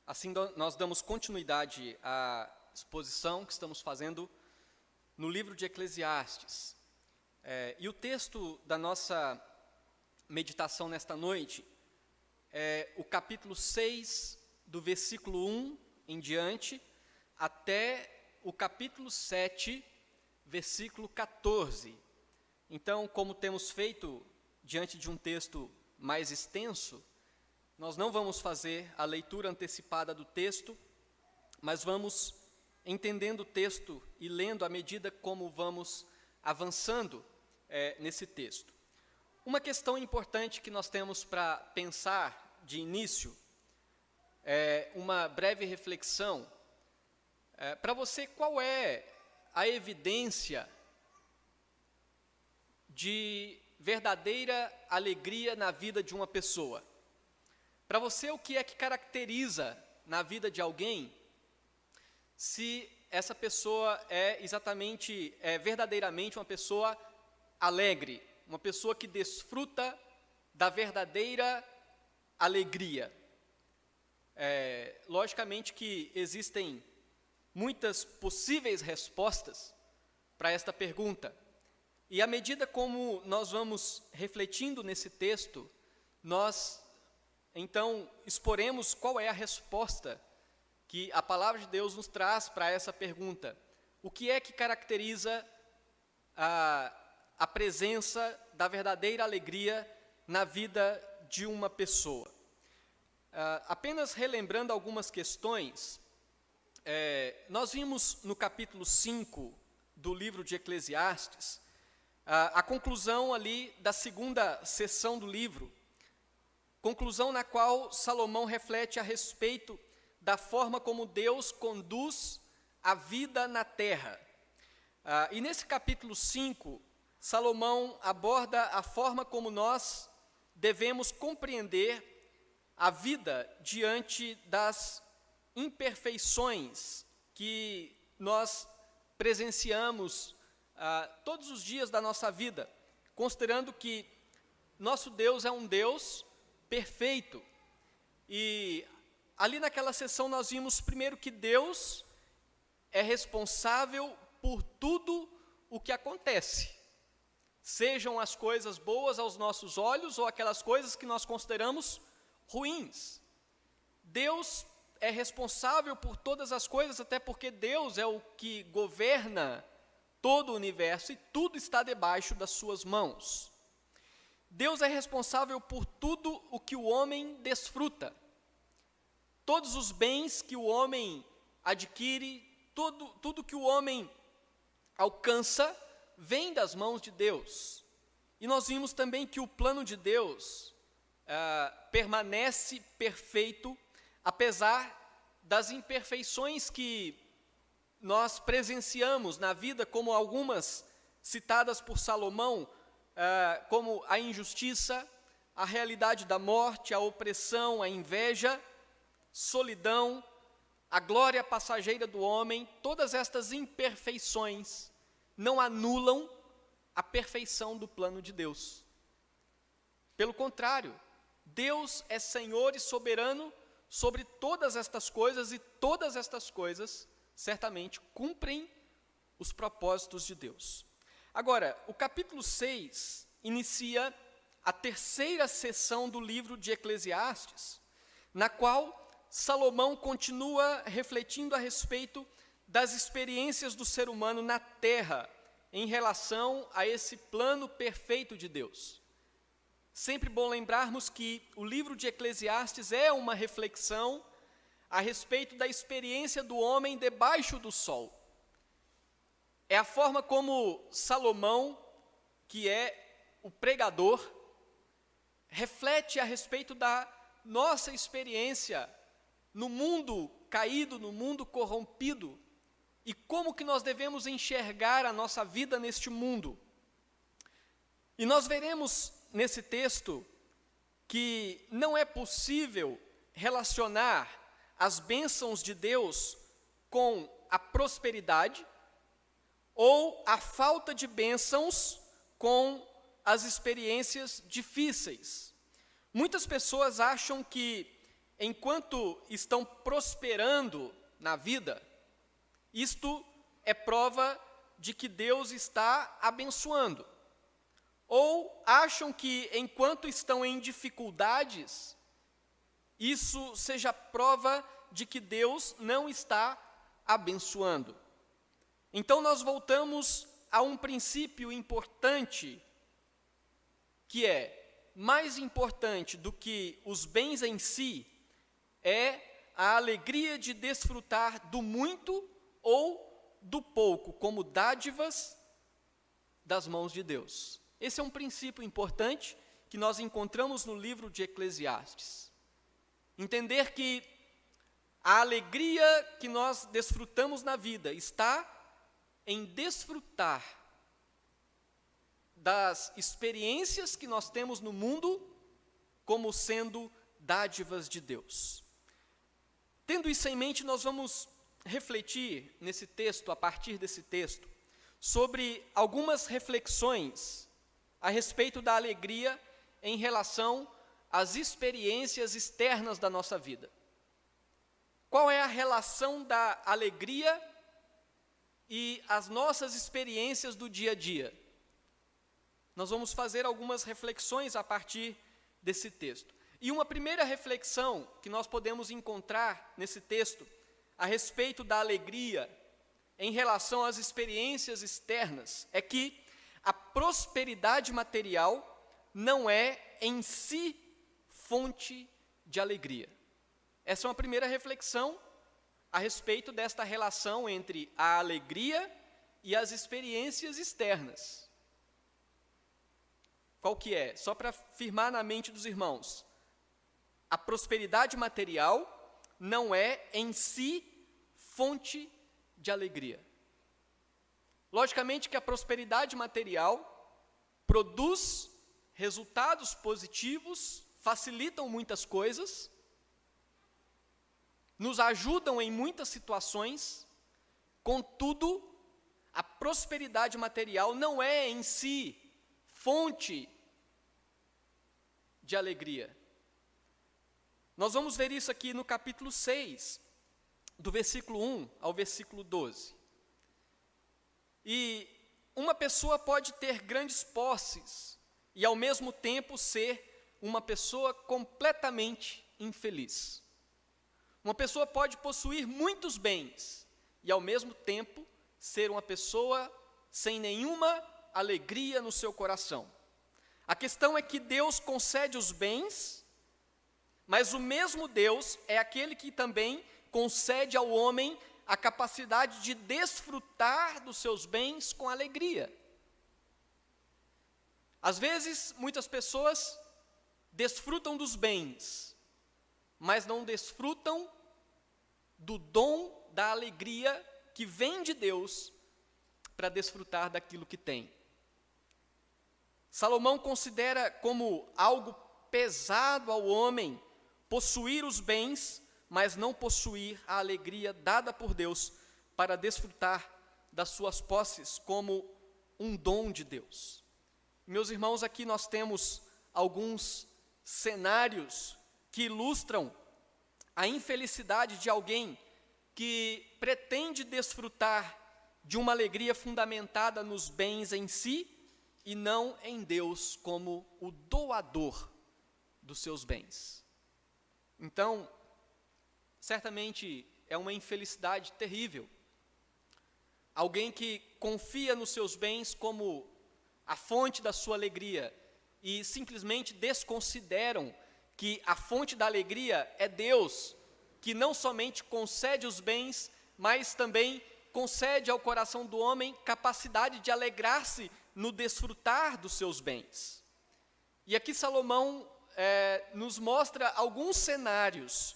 Assim, nós damos continuidade à exposição que estamos fazendo no livro de Eclesiastes. E o texto da nossa meditação nesta noite é o capítulo 6, do versículo 1 em diante, até o capítulo 7, versículo 14. Então, como temos feito diante de um texto mais extenso, nós não vamos fazer a leitura antecipada do texto, mas vamos entendendo o texto e lendo à medida como vamos avançando nesse texto. Uma questão importante que nós temos para pensar de início, uma breve reflexão. Para você, qual é a evidência de verdadeira alegria na vida de uma pessoa? Para você, o que é que caracteriza na vida de alguém se essa pessoa é verdadeiramente uma pessoa alegre, uma pessoa que desfruta da verdadeira alegria? Logicamente que existem muitas possíveis respostas para esta pergunta. E à medida como nós vamos refletindo nesse texto, nós então exporemos qual é a resposta que a palavra de Deus nos traz para essa pergunta. O que é que caracteriza a presença da verdadeira alegria na vida de uma pessoa? Apenas relembrando algumas questões, nós vimos no capítulo 5 do livro de Eclesiastes, a conclusão ali da segunda sessão do livro, conclusão na qual Salomão reflete a respeito da forma como Deus conduz a vida na terra. E nesse capítulo 5, Salomão aborda a forma como nós devemos compreender a vida diante das imperfeições que nós presenciamos todos os dias da nossa vida, considerando que nosso Deus é um Deus perfeito. E ali naquela sessão nós vimos primeiro que Deus é responsável por tudo o que acontece, sejam as coisas boas aos nossos olhos ou aquelas coisas que nós consideramos ruins. Deus é responsável por todas as coisas, até porque Deus é o que governa todo o universo e tudo está debaixo das suas mãos. Deus é responsável por tudo o que o homem desfruta. Todos os bens que o homem adquire, tudo que o homem alcança, vem das mãos de Deus. E nós vimos também que o plano de Deus permanece perfeito, apesar das imperfeições que nós presenciamos na vida, como algumas citadas por Salomão, como a injustiça, a realidade da morte, a opressão, a inveja, solidão, a glória passageira do homem. Todas estas imperfeições não anulam a perfeição do plano de Deus. Pelo contrário, Deus é Senhor e soberano sobre todas estas coisas, e todas estas coisas certamente cumprem os propósitos de Deus. Agora, o capítulo 6 inicia a terceira sessão do livro de Eclesiastes, na qual Salomão continua refletindo a respeito das experiências do ser humano na terra, em relação a esse plano perfeito de Deus. Sempre bom lembrarmos que o livro de Eclesiastes é uma reflexão a respeito da experiência do homem debaixo do sol. É a forma como Salomão, que é o pregador, reflete a respeito da nossa experiência no mundo caído, no mundo corrompido, e como que nós devemos enxergar a nossa vida neste mundo. E nós veremos nesse texto que não é possível relacionar as bênçãos de Deus com a prosperidade, ou a falta de bênçãos com as experiências difíceis. Muitas pessoas acham que enquanto estão prosperando na vida, isto é prova de que Deus está abençoando. Ou acham que enquanto estão em dificuldades, isso seja prova de que Deus não está abençoando. Então nós voltamos a um princípio importante, que é mais importante do que os bens em si, é a alegria de desfrutar do muito ou do pouco, como dádivas das mãos de Deus. Esse é um princípio importante que nós encontramos no livro de Eclesiastes. Entender que a alegria que nós desfrutamos na vida está em desfrutar das experiências que nós temos no mundo como sendo dádivas de Deus. Tendo isso em mente, nós vamos refletir nesse texto, a partir desse texto, sobre algumas reflexões a respeito da alegria em relação às experiências externas da nossa vida. Qual é a relação da alegria e as nossas experiências do dia a dia? Nós vamos fazer algumas reflexões a partir desse texto. E uma primeira reflexão que nós podemos encontrar nesse texto a respeito da alegria em relação às experiências externas é que a prosperidade material não é em si fonte de alegria. Essa é uma primeira reflexão a respeito desta relação entre a alegria e as experiências externas. Qual que é? Só para firmar na mente dos irmãos. A prosperidade material não é em si fonte de alegria. Logicamente que a prosperidade material produz resultados positivos, facilitam muitas coisas, nos ajudam em muitas situações, contudo, a prosperidade material não é em si fonte de alegria. Nós vamos ver isso aqui no capítulo 6, do versículo 1 ao versículo 12. E uma pessoa pode ter grandes posses e ao mesmo tempo ser uma pessoa completamente infeliz. Uma pessoa pode possuir muitos bens e ao mesmo tempo ser uma pessoa sem nenhuma alegria no seu coração. A questão é que Deus concede os bens, mas o mesmo Deus é aquele que também concede ao homem a capacidade de desfrutar dos seus bens com alegria. Às vezes, muitas pessoas desfrutam dos bens, mas não desfrutam do dom da alegria que vem de Deus para desfrutar daquilo que tem. Salomão considera como algo pesado ao homem possuir os bens, mas não possuir a alegria dada por Deus para desfrutar das suas posses como um dom de Deus. Meus irmãos, aqui nós temos alguns cenários que ilustram a infelicidade de alguém que pretende desfrutar de uma alegria fundamentada nos bens em si e não em Deus como o doador dos seus bens. Então, certamente é uma infelicidade terrível. Alguém que confia nos seus bens como a fonte da sua alegria e simplesmente desconsideram que a fonte da alegria é Deus, que não somente concede os bens, mas também concede ao coração do homem capacidade de alegrar-se no desfrutar dos seus bens. E aqui Salomão nos mostra alguns cenários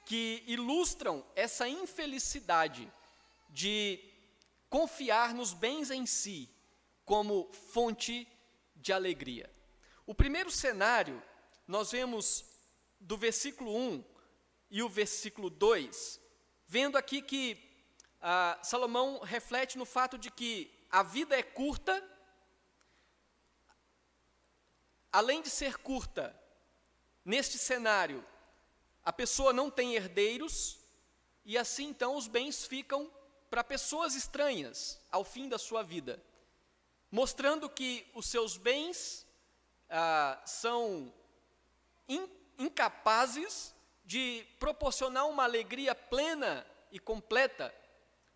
que ilustram essa infelicidade de confiar nos bens em si como fonte de alegria. O primeiro cenário, nós vemos do versículo 1 e o versículo 2, vendo aqui que Salomão reflete no fato de que a vida é curta. Além de ser curta, neste cenário, a pessoa não tem herdeiros, e assim então os bens ficam para pessoas estranhas ao fim da sua vida, mostrando que os seus bens são incapazes de proporcionar uma alegria plena e completa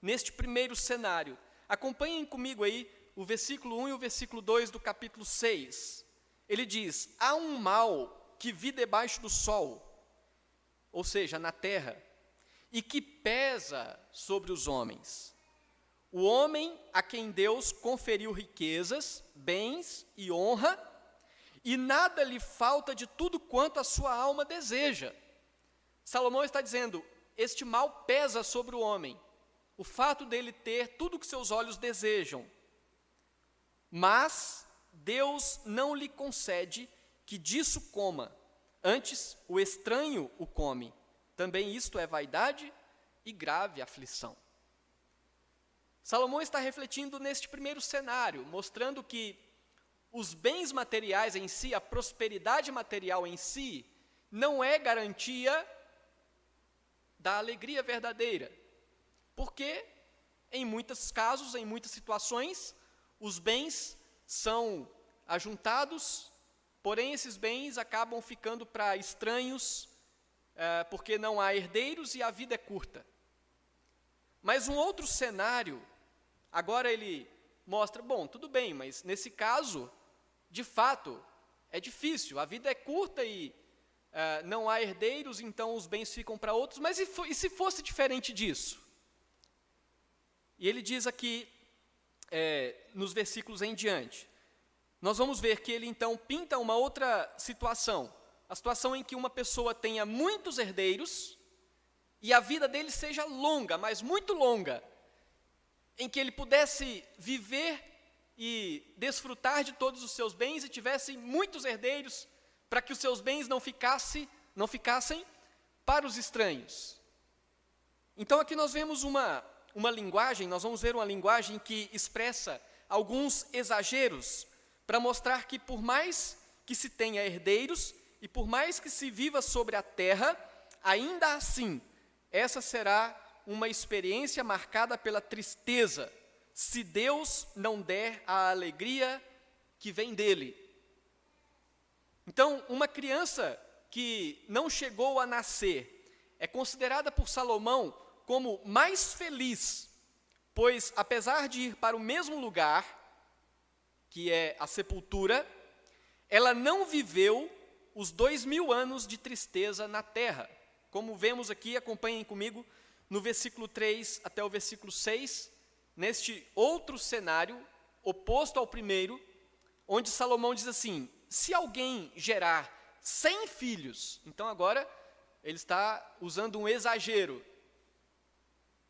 neste primeiro cenário. Acompanhem comigo aí o versículo 1 e o versículo 2 do capítulo 6. Ele diz: há um mal que vi debaixo do sol, ou seja, na terra, e que pesa sobre os homens. O homem a quem Deus conferiu riquezas, bens e honra, e nada lhe falta de tudo quanto a sua alma deseja. Salomão está dizendo, este mal pesa sobre o homem, o fato dele ter tudo o que seus olhos desejam. Mas Deus não lhe concede que disso coma, antes o estranho o come. Também isto é vaidade e grave aflição. Salomão está refletindo neste primeiro cenário, mostrando que os bens materiais em si, a prosperidade material em si, não é garantia da alegria verdadeira. Porque, em muitos casos, em muitas situações, os bens são ajuntados, porém esses bens acabam ficando para estranhos, porque não há herdeiros e a vida é curta. Mas um outro cenário, agora ele mostra, bom, tudo bem, mas nesse caso, de fato, é difícil, a vida é curta e não há herdeiros, então os bens ficam para outros, mas e se fosse diferente disso? E ele diz aqui, nos versículos em diante, nós vamos ver que ele então pinta uma outra situação, a situação em que uma pessoa tenha muitos herdeiros e a vida dele seja longa, mas muito longa, em que ele pudesse viver e desfrutar de todos os seus bens e tivesse muitos herdeiros para que os seus bens não ficassem para os estranhos. Então aqui nós vemos uma linguagem, nós vamos ver uma linguagem que expressa alguns exageros para mostrar que por mais que se tenha herdeiros e por mais que se viva sobre a terra, ainda assim, essa será uma experiência marcada pela tristeza, se Deus não der a alegria que vem dele. Então, uma criança que não chegou a nascer é considerada por Salomão como mais feliz, pois apesar de ir para o mesmo lugar, que é a sepultura, ela não viveu os 2000 anos de tristeza na terra. Como vemos aqui, acompanhem comigo, no versículo 3 até o versículo 6, neste outro cenário, oposto ao primeiro, onde Salomão diz assim, se alguém gerar 100 filhos, então agora ele está usando um exagero,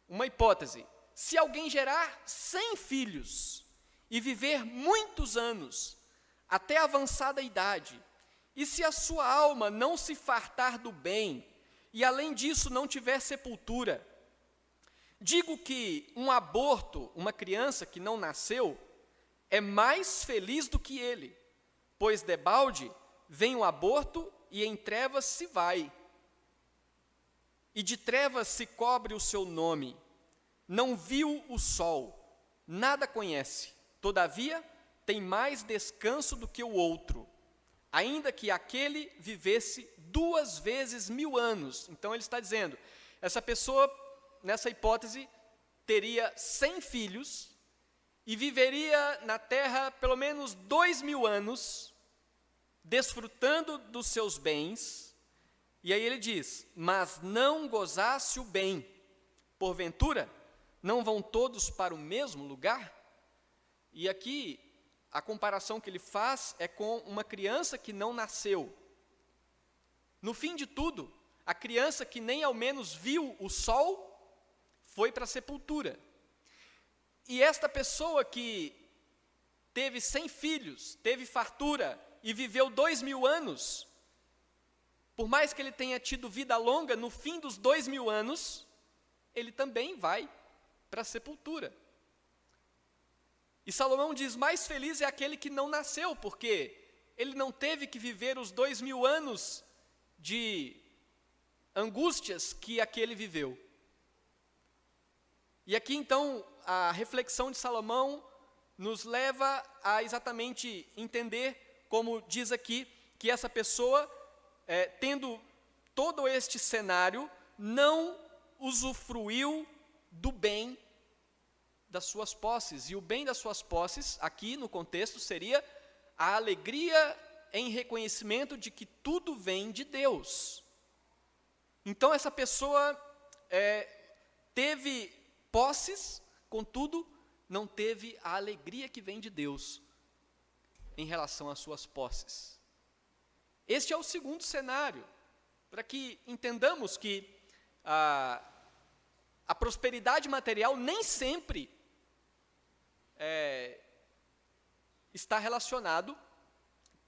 uma hipótese, se alguém gerar 100 filhos e viver muitos anos, até avançada idade, e se a sua alma não se fartar do bem, e além disso não tiver sepultura, digo que um aborto, uma criança que não nasceu, é mais feliz do que ele, pois debalde vem o aborto e em trevas se vai. E de trevas se cobre o seu nome, não viu o sol, nada conhece, todavia tem mais descanso do que o outro, ainda que aquele vivesse 2 vezes 1000 anos. Então ele está dizendo, essa pessoa, nessa hipótese, teria 100 filhos e viveria na terra pelo menos 2000 anos, desfrutando dos seus bens. E aí ele diz, mas não gozasse o bem, porventura, não vão todos para o mesmo lugar? E aqui, a comparação que ele faz é com uma criança que não nasceu. No fim de tudo, a criança que nem ao menos viu o sol, foi para a sepultura. E esta pessoa que teve 100 filhos, teve fartura e viveu 2000 anos, por mais que ele tenha tido vida longa, no fim dos 2000 anos, ele também vai para a sepultura. E Salomão diz, mais feliz é aquele que não nasceu, porque ele não teve que viver os 2000 anos de angústias que aquele viveu. E aqui então a reflexão de Salomão nos leva a exatamente entender, como diz aqui, que essa pessoa, tendo todo este cenário, não usufruiu do bem das suas posses. E o bem das suas posses, aqui no contexto, seria a alegria em reconhecimento de que tudo vem de Deus. Então essa pessoa teve posses, contudo, não teve a alegria que vem de Deus em relação às suas posses. Este é o segundo cenário, para que entendamos que a prosperidade material nem sempre está relacionado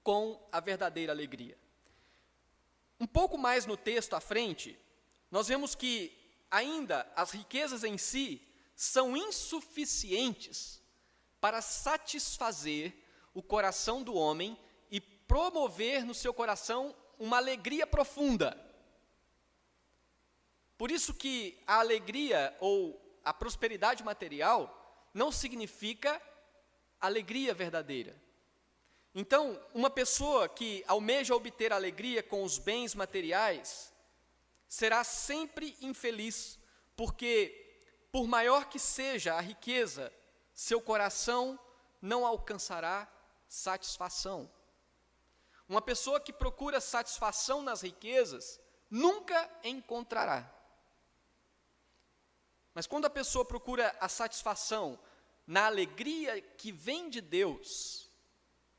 com a verdadeira alegria. Um pouco mais no texto à frente, nós vemos que ainda as riquezas em si são insuficientes para satisfazer o coração do homem e promover no seu coração uma alegria profunda. Por isso que a alegria ou a prosperidade material não significa alegria verdadeira. Então, uma pessoa que almeja obter alegria com os bens materiais será sempre infeliz, porque, por maior que seja a riqueza, seu coração não alcançará satisfação. Uma pessoa que procura satisfação nas riquezas nunca encontrará. Mas quando a pessoa procura a satisfação na alegria que vem de Deus,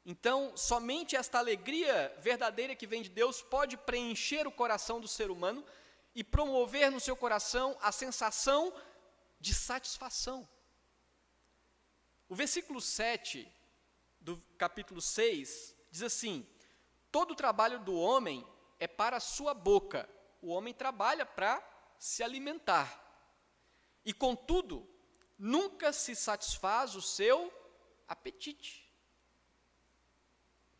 então somente esta alegria verdadeira que vem de Deus pode preencher o coração do ser humano e promover no seu coração a sensação de satisfação. O versículo 7 do capítulo 6 diz assim: todo o trabalho do homem é para a sua boca. O homem trabalha para se alimentar. E, contudo, nunca se satisfaz o seu apetite.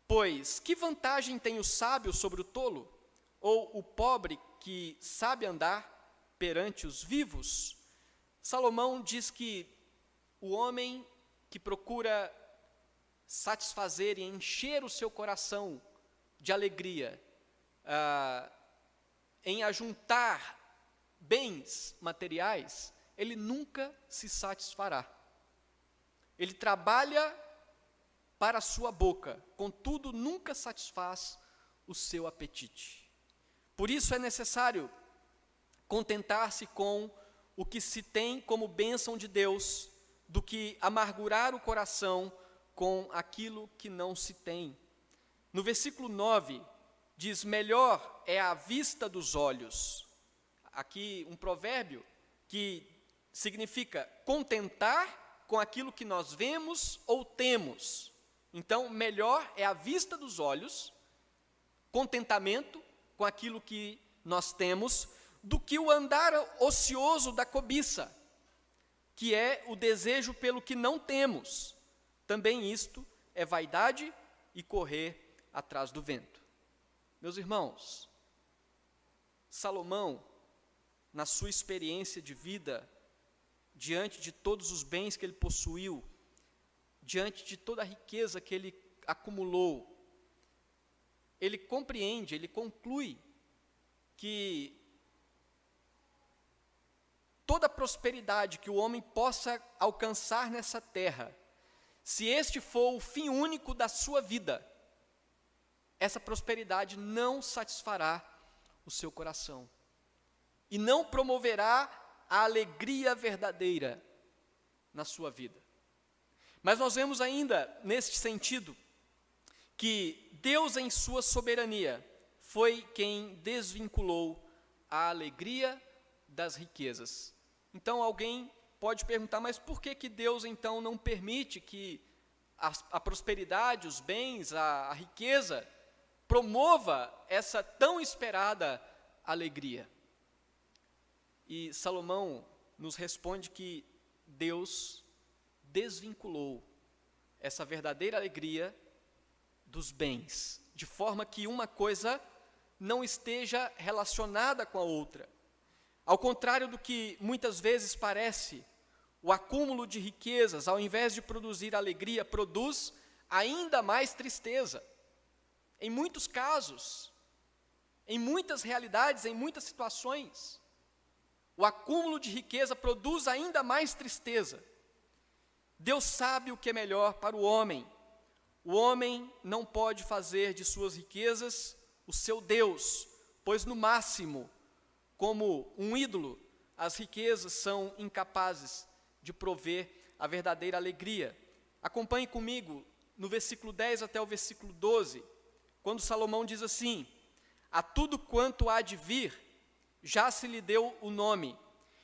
Pois, que vantagem tem o sábio sobre o tolo? Ou o pobre que sabe andar perante os vivos? Salomão diz que o homem que procura satisfazer e encher o seu coração de alegria, em ajuntar bens materiais, ele nunca se satisfará. Ele trabalha para a sua boca, contudo nunca satisfaz o seu apetite. Por isso é necessário contentar-se com o que se tem como bênção de Deus, do que amargurar o coração com aquilo que não se tem. No versículo 9, diz: melhor é a vista dos olhos. Aqui um provérbio que significa contentar com aquilo que nós vemos ou temos. Então, melhor é a vista dos olhos, contentamento com aquilo que nós temos, do que o andar ocioso da cobiça, que é o desejo pelo que não temos. Também isto é vaidade e correr atrás do vento. Meus irmãos, Salomão, na sua experiência de vida, diante de todos os bens que ele possuiu, diante de toda a riqueza que ele acumulou, ele compreende, ele conclui que toda a prosperidade que o homem possa alcançar nessa terra, se este for o fim único da sua vida, essa prosperidade não satisfará o seu coração e não promoverá a alegria verdadeira na sua vida. Mas nós vemos ainda, neste sentido, que Deus, em sua soberania, foi quem desvinculou a alegria das riquezas. Então alguém pode perguntar, mas por que Deus então não permite que a prosperidade, os bens, a riqueza promova essa tão esperada alegria? E Salomão nos responde que Deus desvinculou essa verdadeira alegria dos bens, de forma que uma coisa não esteja relacionada com a outra. Ao contrário do que muitas vezes parece, o acúmulo de riquezas, ao invés de produzir alegria, produz ainda mais tristeza. Em muitos casos, em muitas realidades, em muitas situações, o acúmulo de riqueza produz ainda mais tristeza. Deus sabe o que é melhor para o homem. O homem não pode fazer de suas riquezas o seu Deus, pois no máximo, como um ídolo, as riquezas são incapazes de prover a verdadeira alegria. Acompanhe comigo no versículo 10 até o versículo 12, quando Salomão diz assim: a tudo quanto há de vir, já se lhe deu o nome,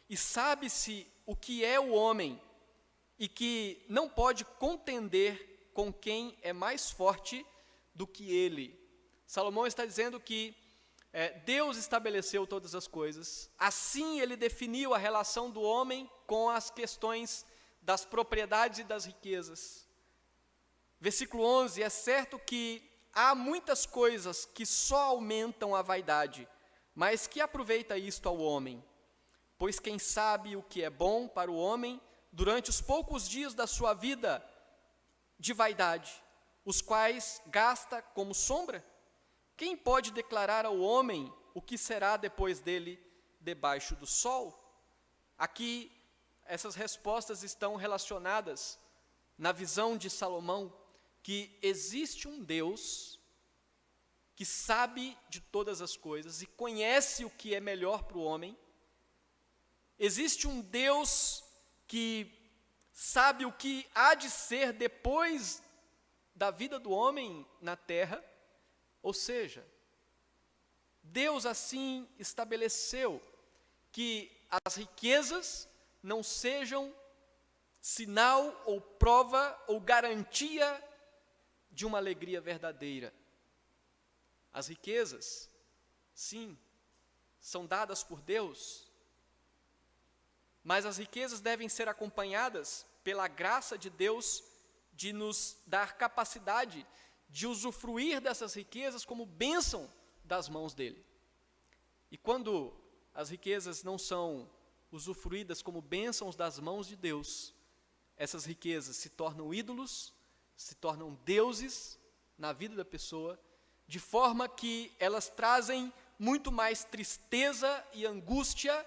e sabe-se o que é o homem, e que não pode contender com quem é mais forte do que ele. Salomão está dizendo que Deus estabeleceu todas as coisas, assim ele definiu a relação do homem com as questões das propriedades e das riquezas. Versículo 11, é certo que há muitas coisas que só aumentam a vaidade, mas que aproveita isto ao homem? Pois quem sabe o que é bom para o homem durante os poucos dias da sua vida de vaidade, os quais gasta como sombra? Quem pode declarar ao homem o que será depois dele debaixo do sol? Aqui, essas respostas estão relacionadas na visão de Salomão, que existe um Deus que sabe de todas as coisas e conhece o que é melhor para o homem. Existe um Deus que sabe o que há de ser depois da vida do homem na terra. Ou seja, Deus assim estabeleceu que as riquezas não sejam sinal ou prova ou garantia de uma alegria verdadeira. As riquezas, sim, são dadas por Deus, mas as riquezas devem ser acompanhadas pela graça de Deus de nos dar capacidade de usufruir dessas riquezas como bênção das mãos dele. E quando as riquezas não são usufruídas como bênçãos das mãos de Deus, essas riquezas se tornam ídolos, se tornam deuses na vida da pessoa, de forma que elas trazem muito mais tristeza e angústia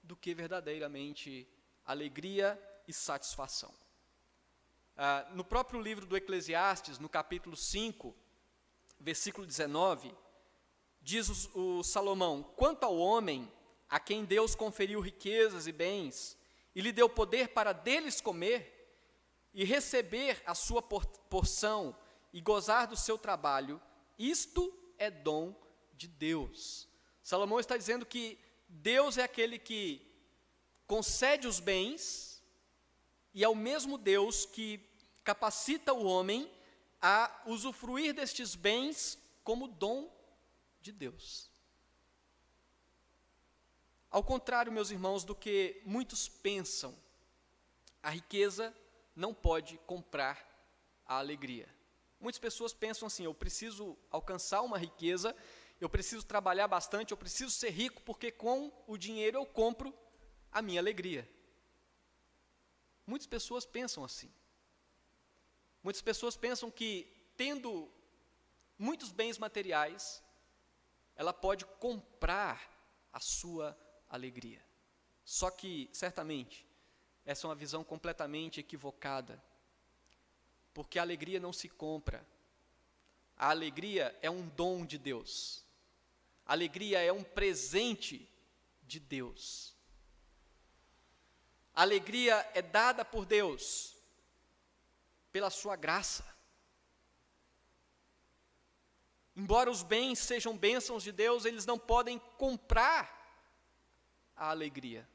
do que verdadeiramente alegria e satisfação. No próprio livro do Eclesiastes, no capítulo 5, versículo 19, diz o Salomão: quanto ao homem, a quem Deus conferiu riquezas e bens, e lhe deu poder para deles comer, e receber a sua porção, e gozar do seu trabalho, isto é dom de Deus. Salomão está dizendo que Deus é aquele que concede os bens, e é o mesmo Deus que capacita o homem a usufruir destes bens como dom de Deus. Ao contrário, meus irmãos, do que muitos pensam, a riqueza não pode comprar a alegria. Muitas pessoas pensam assim: eu preciso alcançar uma riqueza, eu preciso trabalhar bastante, eu preciso ser rico, porque com o dinheiro eu compro a minha alegria. Muitas pessoas pensam assim. Muitas pessoas pensam que, tendo muitos bens materiais, ela pode comprar a sua alegria. Só que, certamente, essa é uma visão completamente equivocada, porque a alegria não se compra. A alegria é um dom de Deus. A alegria é um presente de Deus. A alegria é dada por Deus, pela sua graça. Embora os bens sejam bênçãos de Deus, eles não podem comprar a alegria.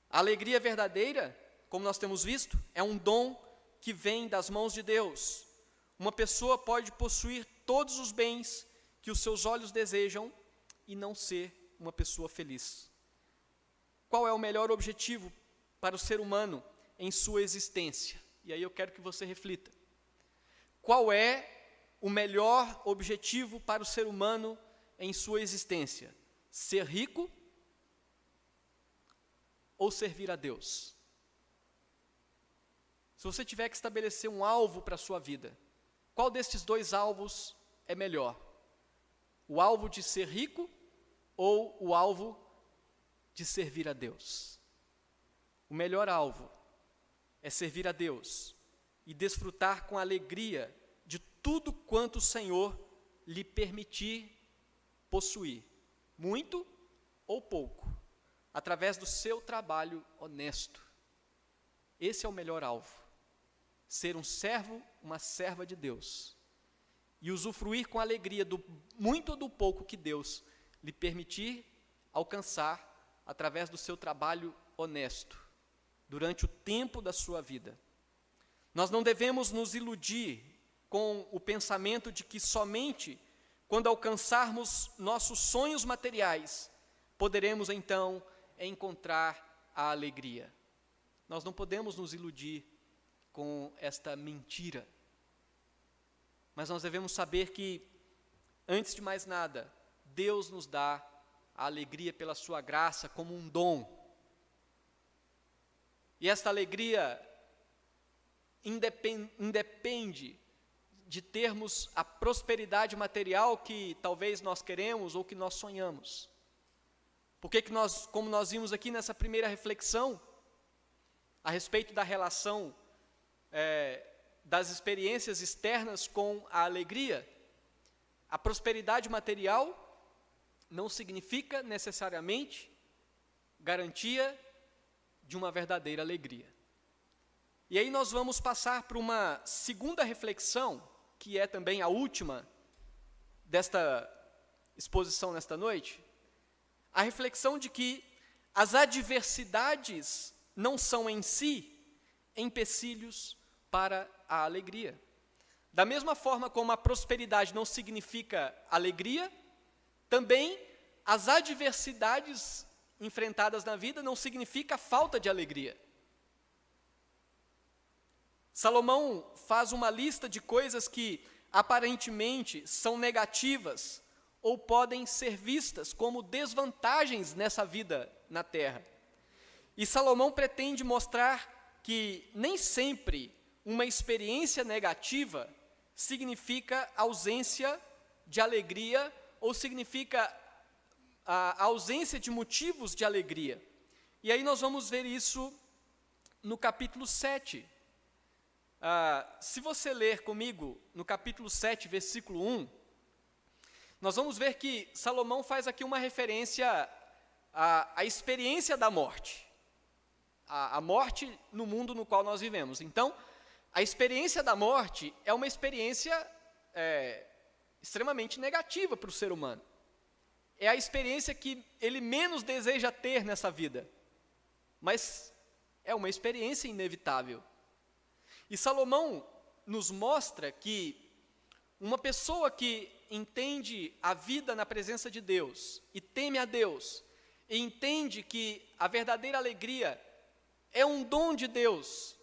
A alegria verdadeira, como nós temos visto, é um dom que vem das mãos de Deus. Uma pessoa pode possuir todos os bens que os seus olhos desejam e não ser uma pessoa feliz. Qual é o melhor objetivo para o ser humano em sua existência? E aí eu quero que você reflita. Qual é o melhor objetivo para o ser humano em sua existência? Ser rico ou servir a Deus? Se você tiver que estabelecer um alvo para a sua vida, qual destes dois alvos é melhor? O alvo de ser rico ou o alvo de servir a Deus? O melhor alvo é servir a Deus e desfrutar com alegria de tudo quanto o Senhor lhe permitir possuir, muito ou pouco, através do seu trabalho honesto. Esse é o melhor alvo. Ser um servo, uma serva de Deus, e usufruir com alegria do muito ou do pouco que Deus lhe permitir alcançar através do seu trabalho honesto, durante o tempo da sua vida. Nós não devemos nos iludir com o pensamento de que somente quando alcançarmos nossos sonhos materiais, poderemos então encontrar a alegria. Nós não podemos nos iludir com esta mentira. Mas nós devemos saber que, antes de mais nada, Deus nos dá a alegria pela sua graça como um dom. E esta alegria independe de termos a prosperidade material que talvez nós queremos ou que nós sonhamos. Porque que nós, como nós vimos aqui nessa primeira reflexão, a respeito da relação das experiências externas com a alegria, a prosperidade material não significa necessariamente garantia de uma verdadeira alegria. E aí nós vamos passar para uma segunda reflexão, que é também a última desta exposição nesta noite, a reflexão de que as adversidades não são em si empecilhos para a alegria. Da mesma forma como a prosperidade não significa alegria, também as adversidades enfrentadas na vida não significa falta de alegria. Salomão faz uma lista de coisas que aparentemente são negativas ou podem ser vistas como desvantagens nessa vida na terra. E Salomão pretende mostrar que nem sempre uma experiência negativa significa ausência de alegria ou significa a ausência de motivos de alegria. E aí nós vamos ver isso no capítulo 7. Se você ler comigo no capítulo 7, versículo 1, nós vamos ver que Salomão faz aqui uma referência à experiência da morte. A morte no mundo no qual nós vivemos. Então, a experiência da morte é uma experiência extremamente negativa para o ser humano. É a experiência que ele menos deseja ter nessa vida. Mas é uma experiência inevitável. E Salomão nos mostra que uma pessoa que entende a vida na presença de Deus e teme a Deus, e entende que a verdadeira alegria é um dom de Deus,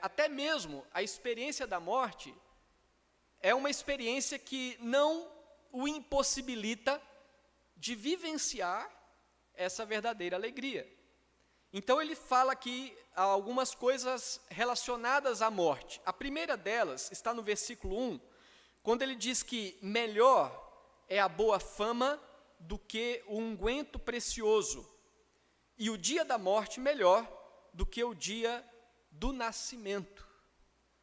até mesmo a experiência da morte é uma experiência que não o impossibilita de vivenciar essa verdadeira alegria. Então ele fala aqui algumas coisas relacionadas à morte. A primeira delas está no versículo 1, quando ele diz que melhor é a boa fama do que o unguento precioso, e o dia da morte melhor do que o dia do nascimento.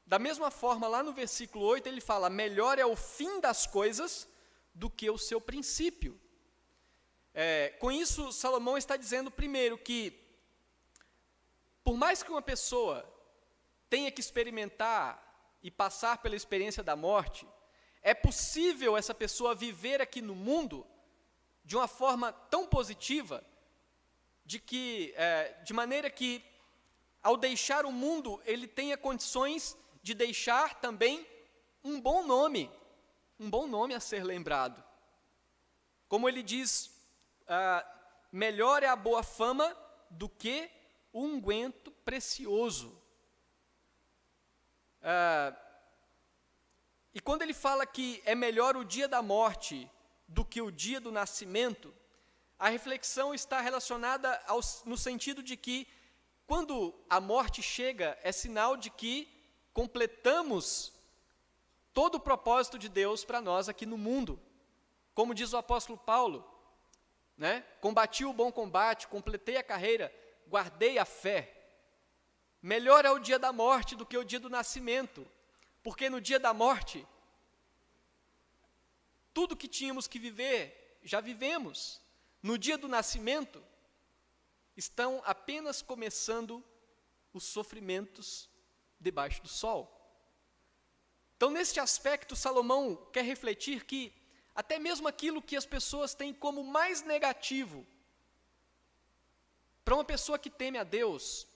Da mesma forma, lá no versículo 8, ele fala, melhor é o fim das coisas do que o seu princípio. Com isso, Salomão está dizendo, primeiro, que por mais que uma pessoa tenha que experimentar e passar pela experiência da morte, é possível essa pessoa viver aqui no mundo de uma forma tão positiva, de maneira que, ao deixar o mundo, ele tenha condições de deixar também um bom nome a ser lembrado. Como ele diz, melhor é a boa fama do que o unguento precioso. E quando ele fala que é melhor o dia da morte do que o dia do nascimento, a reflexão está relacionada no sentido de que, quando a morte chega, é sinal de que completamos todo o propósito de Deus para nós aqui no mundo. Como diz o apóstolo Paulo, né? Combati o bom combate, completei a carreira, guardei a fé. Melhor é o dia da morte do que o dia do nascimento, porque no dia da morte, tudo que tínhamos que viver, já vivemos. No dia do nascimento, estão apenas começando os sofrimentos debaixo do sol. Então, neste aspecto, Salomão quer refletir que até mesmo aquilo que as pessoas têm como mais negativo, para uma pessoa que teme a Deus,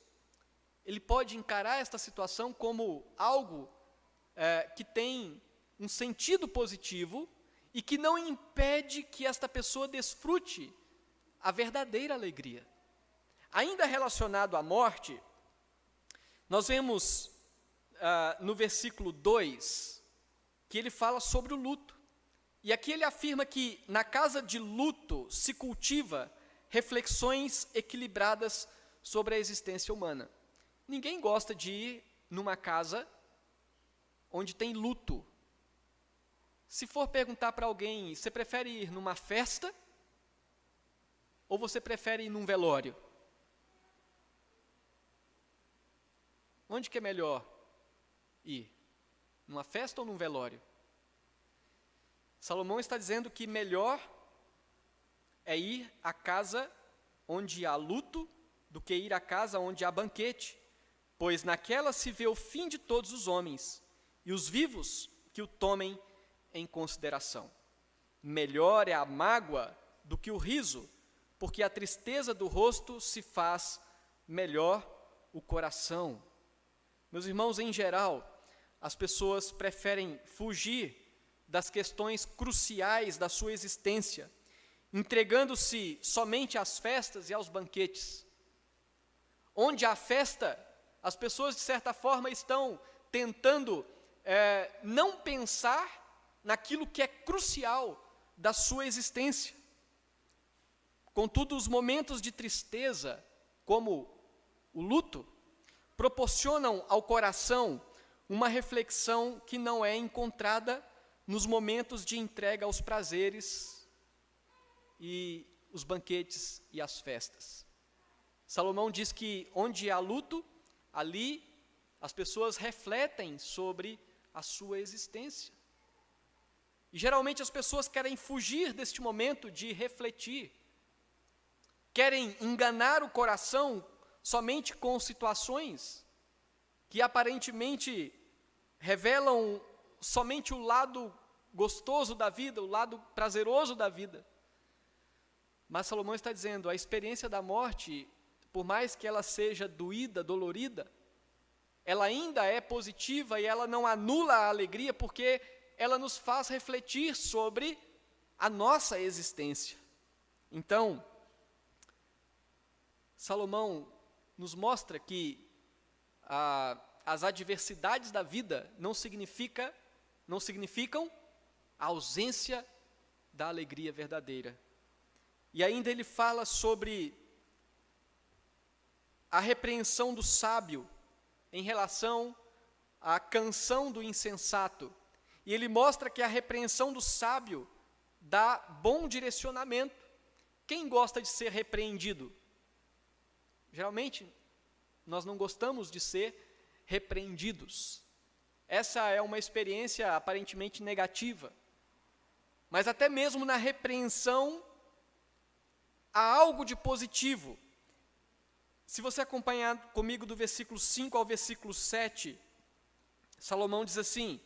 ele pode encarar esta situação como algo que tem um sentido positivo e que não impede que esta pessoa desfrute a verdadeira alegria. Ainda relacionado à morte, nós vemos no versículo 2, que ele fala sobre o luto. E aqui ele afirma que na casa de luto se cultiva reflexões equilibradas sobre a existência humana. Ninguém gosta de ir numa casa onde tem luto. Se for perguntar para alguém, você prefere ir numa festa ou você prefere ir num velório? Onde que é melhor ir? Numa festa ou num velório? Salomão está dizendo que melhor é ir à casa onde há luto do que ir à casa onde há banquete, pois naquela se vê o fim de todos os homens, e os vivos que o tomem em consideração. Melhor é a mágoa do que o riso, porque a tristeza do rosto se faz melhor o coração. Meus irmãos, em geral, as pessoas preferem fugir das questões cruciais da sua existência, entregando-se somente às festas e aos banquetes. Onde há festa, as pessoas, de certa forma, estão tentando não pensar naquilo que é crucial da sua existência. Contudo, os momentos de tristeza, como o luto, proporcionam ao coração uma reflexão que não é encontrada nos momentos de entrega aos prazeres e os banquetes e as festas. Salomão diz que onde há luto, ali as pessoas refletem sobre a sua existência. E geralmente as pessoas querem fugir deste momento de refletir, querem enganar o coração somente com situações que aparentemente revelam somente o lado gostoso da vida, o lado prazeroso da vida. Mas Salomão está dizendo, a experiência da morte, por mais que ela seja doída, dolorida, ela ainda é positiva e ela não anula a alegria, porque ela nos faz refletir sobre a nossa existência. Então, Salomão nos mostra que as adversidades da vida não significam a ausência da alegria verdadeira. E ainda ele fala sobre a repreensão do sábio em relação à canção do insensato. E ele mostra que a repreensão do sábio dá bom direcionamento. Quem gosta de ser repreendido? Geralmente, nós não gostamos de ser repreendidos. Essa é uma experiência aparentemente negativa. Mas até mesmo na repreensão, há algo de positivo. Se você acompanhar comigo do versículo 5 ao versículo 7, Salomão diz assim: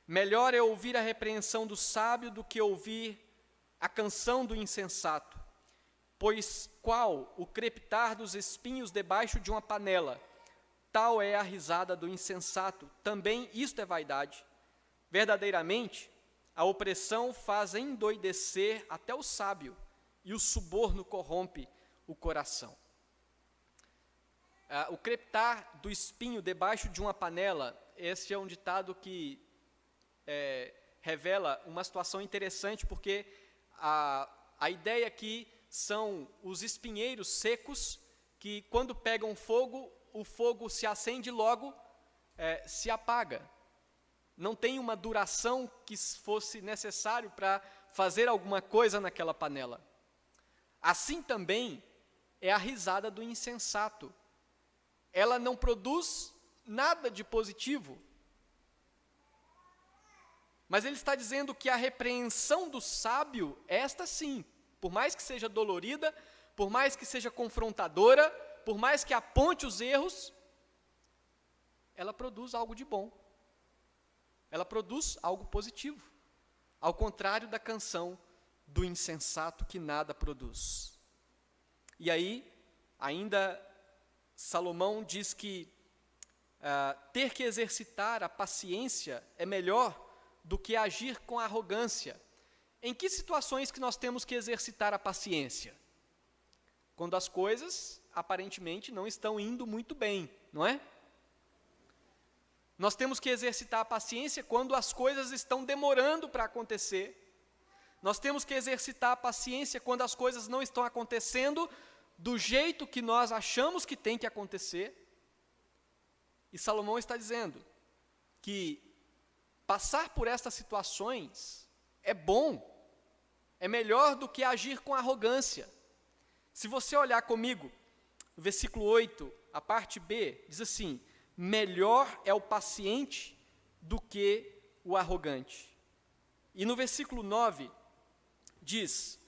melhor é ouvir a repreensão do sábio do que ouvir a canção do insensato. Pois qual o crepitar dos espinhos debaixo de uma panela, tal é a risada do insensato, também isto é vaidade. Verdadeiramente, a opressão faz endoidecer até o sábio, e o suborno corrompe o coração. O crepitar do espinho debaixo de uma panela, esse é um ditado que revela uma situação interessante, porque a ideia aqui são os espinheiros secos, que quando pegam fogo, o fogo se acende e logo se apaga. Não tem uma duração que fosse necessário para fazer alguma coisa naquela panela. Assim também é a risada do insensato. Ela não produz nada de positivo. Mas ele está dizendo que a repreensão do sábio, esta sim, por mais que seja dolorida, por mais que seja confrontadora, por mais que aponte os erros, ela produz algo de bom. Ela produz algo positivo. Ao contrário da canção do insensato que nada produz. E aí, ainda Salomão diz que ter que exercitar a paciência é melhor do que agir com arrogância. Em que situações que nós temos que exercitar a paciência? Quando as coisas, aparentemente, não estão indo muito bem, não é? Nós temos que exercitar a paciência quando as coisas estão demorando para acontecer. Nós temos que exercitar a paciência quando as coisas não estão acontecendo do jeito que nós achamos que tem que acontecer. E Salomão está dizendo que passar por estas situações é bom, é melhor do que agir com arrogância. Se você olhar comigo, no versículo 8, a parte B, diz assim: melhor é o paciente do que o arrogante. E no versículo 9, diz: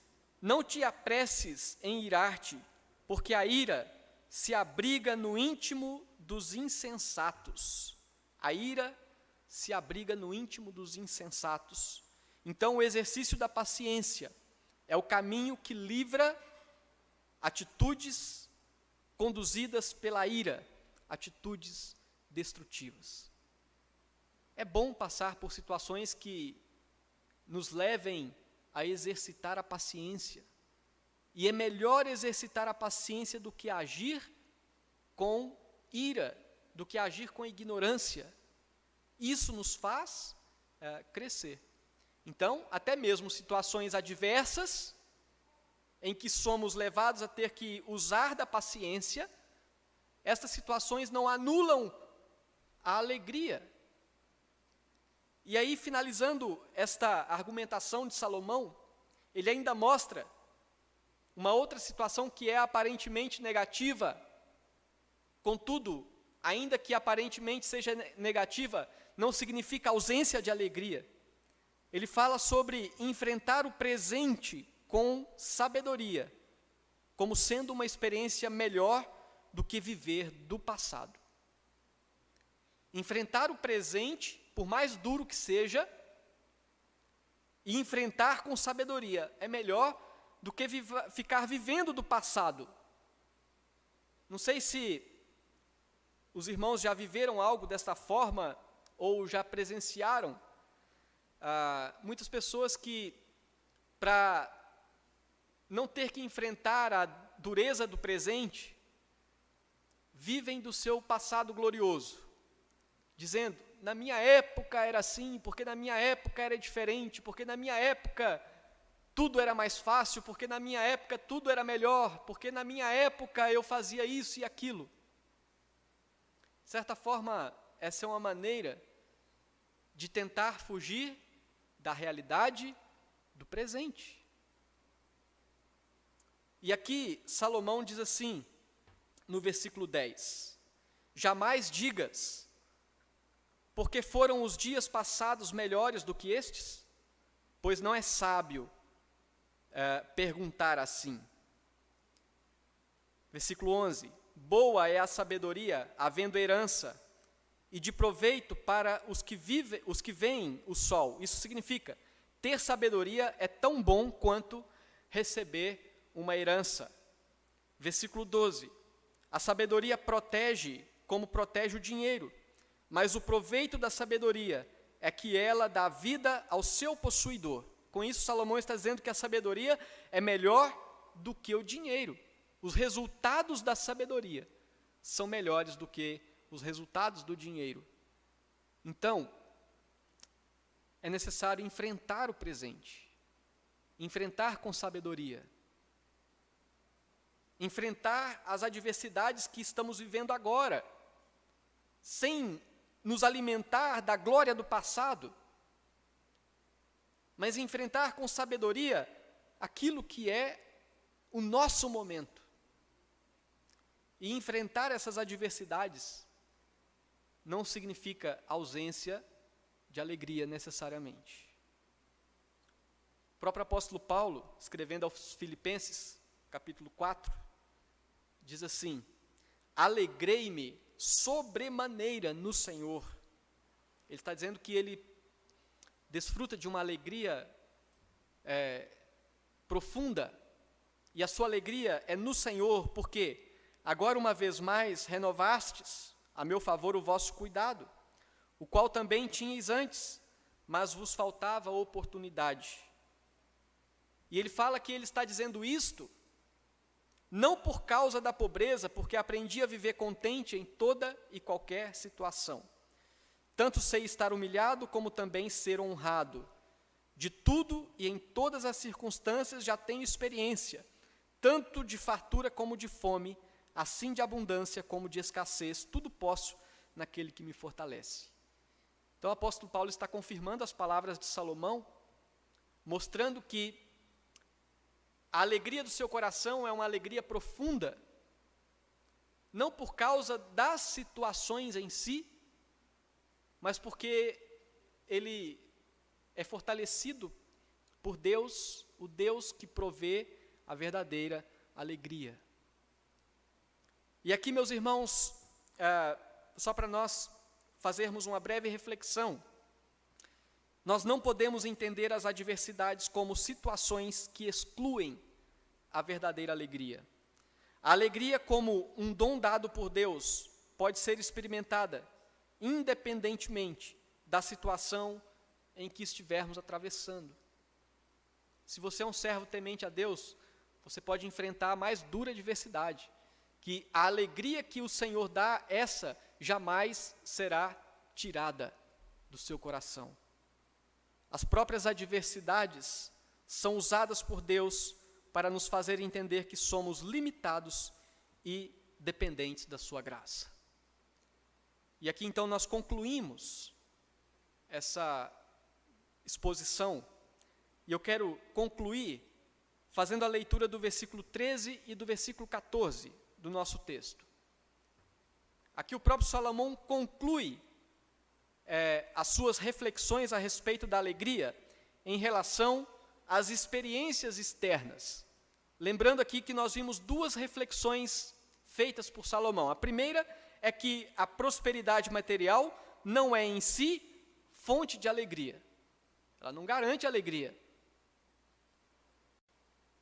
não te apresses em irar-te, porque a ira se abriga no íntimo dos insensatos. A ira se abriga no íntimo dos insensatos. Então, o exercício da paciência é o caminho que livra atitudes conduzidas pela ira, atitudes destrutivas. É bom passar por situações que nos levem a exercitar a paciência. E é melhor exercitar a paciência do que agir com ira, do que agir com ignorância. Isso nos faz crescer. Então, até mesmo situações adversas, em que somos levados a ter que usar da paciência, estas situações não anulam a alegria. E aí, finalizando esta argumentação de Salomão, ele ainda mostra uma outra situação que é aparentemente negativa. Contudo, ainda que aparentemente seja negativa, não significa ausência de alegria. Ele fala sobre enfrentar o presente com sabedoria, como sendo uma experiência melhor do que viver do passado. Enfrentar o presente, por mais duro que seja, e enfrentar com sabedoria é melhor do que ficar vivendo do passado. Não sei se os irmãos já viveram algo desta forma ou já presenciaram. Muitas pessoas que, para não ter que enfrentar a dureza do presente, vivem do seu passado glorioso, dizendo: na minha época era assim, porque na minha época era diferente, porque na minha época tudo era mais fácil, porque na minha época tudo era melhor, porque na minha época eu fazia isso e aquilo. De certa forma, essa é uma maneira de tentar fugir da realidade do presente. E aqui Salomão diz assim, no versículo 10: jamais digas, porque foram os dias passados melhores do que estes? Pois não é sábio perguntar assim. Versículo 11: boa é a sabedoria, havendo herança, e de proveito para os que veem o sol. Isso significa, ter sabedoria é tão bom quanto receber uma herança. Versículo 12: a sabedoria protege como protege o dinheiro, mas o proveito da sabedoria é que ela dá vida ao seu possuidor. Com isso, Salomão está dizendo que a sabedoria é melhor do que o dinheiro. Os resultados da sabedoria são melhores do que os resultados do dinheiro. Então, é necessário enfrentar o presente, enfrentar com sabedoria, enfrentar as adversidades que estamos vivendo agora, sem nos alimentar da glória do passado, mas enfrentar com sabedoria aquilo que é o nosso momento. E enfrentar essas adversidades não significa ausência de alegria necessariamente. O próprio apóstolo Paulo, escrevendo aos Filipenses, capítulo 4, diz assim: alegrei-me sobremaneira no Senhor. Ele está dizendo que ele desfruta de uma alegria profunda, e a sua alegria é no Senhor, porque agora uma vez mais renovastes a meu favor o vosso cuidado, o qual também tinhais antes, mas vos faltava oportunidade. E ele fala que ele está dizendo isto não por causa da pobreza, porque aprendi a viver contente em toda e qualquer situação. Tanto sei estar humilhado, como também ser honrado. De tudo e em todas as circunstâncias já tenho experiência, tanto de fartura como de fome, assim de abundância como de escassez, tudo posso naquele que me fortalece. Então o apóstolo Paulo está confirmando as palavras de Salomão, mostrando que a alegria do seu coração é uma alegria profunda, não por causa das situações em si, mas porque ele é fortalecido por Deus, o Deus que provê a verdadeira alegria. E aqui, meus irmãos, só para nós fazermos uma breve reflexão, nós não podemos entender as adversidades como situações que excluem a verdadeira alegria. A alegria, como um dom dado por Deus, pode ser experimentada independentemente da situação em que estivermos atravessando. Se você é um servo temente a Deus, você pode enfrentar a mais dura adversidade, que a alegria que o Senhor dá, essa jamais será tirada do seu coração. As próprias adversidades são usadas por Deus para nos fazer entender que somos limitados e dependentes da sua graça. E aqui então nós concluímos essa exposição, e eu quero concluir fazendo a leitura do versículo 13 e do versículo 14 do nosso texto. Aqui o próprio Salomão conclui as suas reflexões a respeito da alegria em relação às experiências externas. Lembrando aqui que nós vimos duas reflexões feitas por Salomão. A primeira é que a prosperidade material não é em si fonte de alegria. Ela não garante alegria.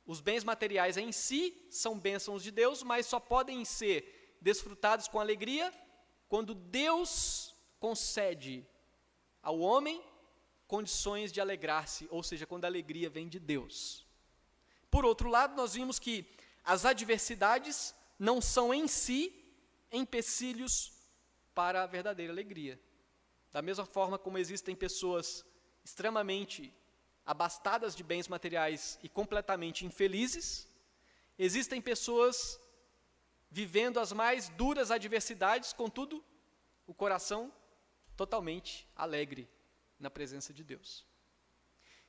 Os bens materiais em si são bênçãos de Deus, mas só podem ser desfrutados com alegria quando Deus concede ao homem condições de alegrar-se, ou seja, quando a alegria vem de Deus. Por outro lado, nós vimos que as adversidades não são em si empecilhos para a verdadeira alegria. Da mesma forma como existem pessoas extremamente abastadas de bens materiais e completamente infelizes, existem pessoas vivendo as mais duras adversidades, contudo, o coração totalmente alegre na presença de Deus.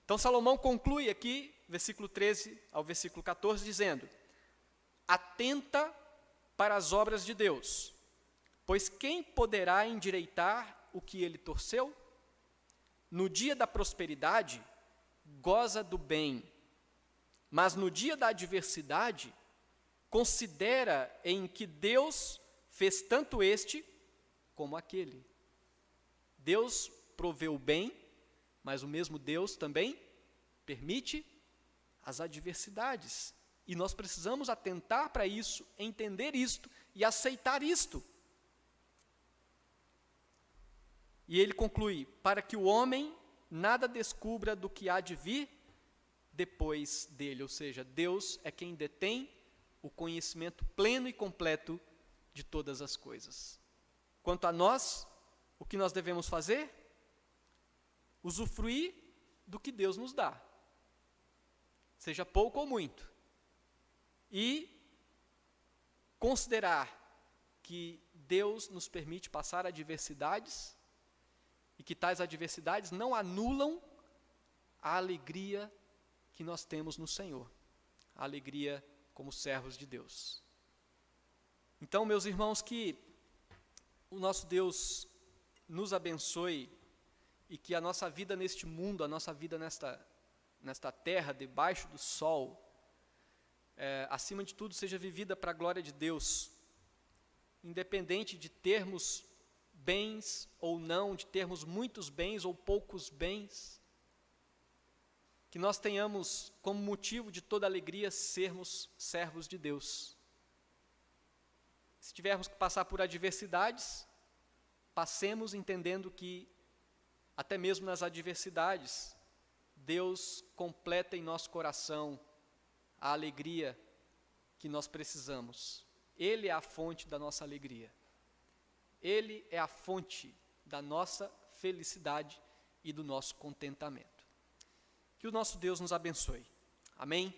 Então Salomão conclui aqui, versículo 13 ao versículo 14, dizendo: atenta para as obras de Deus, pois quem poderá endireitar o que ele torceu? No dia da prosperidade, goza do bem, mas no dia da adversidade, considera em que Deus fez tanto este como aquele. Deus proveu o bem, mas o mesmo Deus também permite as adversidades. E nós precisamos atentar para isso, entender isto e aceitar isto. E ele conclui: para que o homem nada descubra do que há de vir depois dele. Ou seja, Deus é quem detém o conhecimento pleno e completo de todas as coisas. Quanto a nós, o que nós devemos fazer? usufruir do que Deus nos dá, seja pouco ou muito, e considerar que Deus nos permite passar adversidades e que tais adversidades não anulam a alegria que nós temos no Senhor, a alegria como servos de Deus. Então, meus irmãos, que o nosso Deus nos abençoe e que a nossa vida neste mundo, a nossa vida nesta terra, debaixo do sol, acima de tudo, seja vivida para a glória de Deus, independente de termos bens ou não, de termos muitos bens ou poucos bens, que nós tenhamos como motivo de toda alegria sermos servos de Deus. Se tivermos que passar por adversidades, passemos entendendo que, até mesmo nas adversidades, Deus completa em nosso coração a alegria que nós precisamos. Ele é a fonte da nossa alegria. Ele é a fonte da nossa felicidade e do nosso contentamento. Que o nosso Deus nos abençoe. Amém?